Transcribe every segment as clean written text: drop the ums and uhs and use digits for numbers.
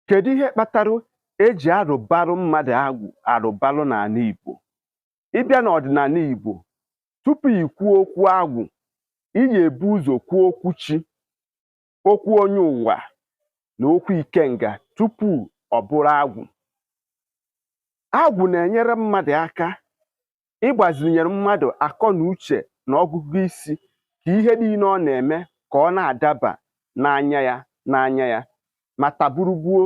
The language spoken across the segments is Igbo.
Kedu ihe kpatara eji arụbarụ mmadụ agwụ arụbarụ n'ala Igbo? Ịbịa n'ọdịnala Igbo, tupu i kwuo okwu agwụ, ị ga-ebu ụzọ kwuo okwu chi, okwu onye ụwa na okwu ikenga tupu ọ bụrụ agwụ. Agwụ na-enyere mmadụ aka ịgbazinyere mmadụ akọ na uche na ọgụgụ isi ka ihe niile ọ na-eme ka ọ na-adaba n'anya ya. Ma taburugbuo,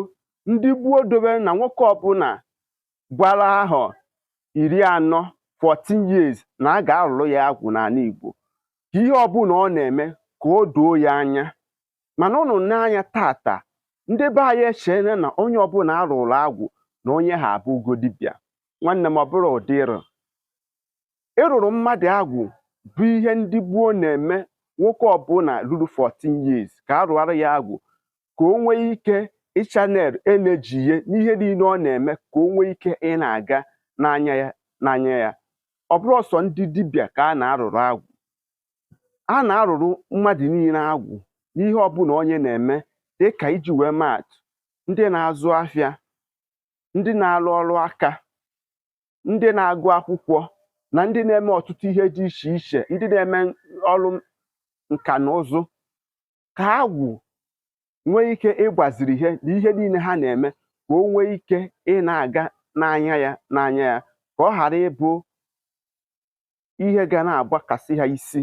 ndị gboo dobere na nwoke ọbụla gbara ahọ 14 years na a ga-arụrụ ya agwụ n'ala Igbo, ka ihe ọbụla ọ na-eme ka o doo ya anya. Mana ụnụ n'anya tata, ndị be anyị echene na onye ọbụla arụrụ agwụ na onye ha abụgo dibịa. Nwanne m, ọ bụrụ ụdị ịrụrụ mmadụ agwụ bụ ihe ndị gboo na-eme. Nwoke ọbụla ruru 14 years ka arụara ya agwụ ka o nwee ike ịchanel eneji ya n'ihe niile ọ na-eme, ka o nwee ike ị na-aga n'anya ya. Ọ bụrụ ọsọ ndị dibịa ka a na-arụrụ agwụ, a na-arụrụ mmadụ niile agwụ n'ihe ọbụla onye na-eme, dịka iji wee maatụ ndị na-azụ afịa, ndị na-arụ ọrụ aka, ndị na-agụ akwụkwọ na ndị na-eme ọtụtụ ihe dị iche iche, ndị na-eme ọrụ nka na ụzụ, ka agwụ nwee ike ịgbaziri ihe na ihe niile ha na-eme ka o nwee ike ị na-aga n'anya ya, ka ọ ghara ịbụ ihe ga na-agbakasị ha isi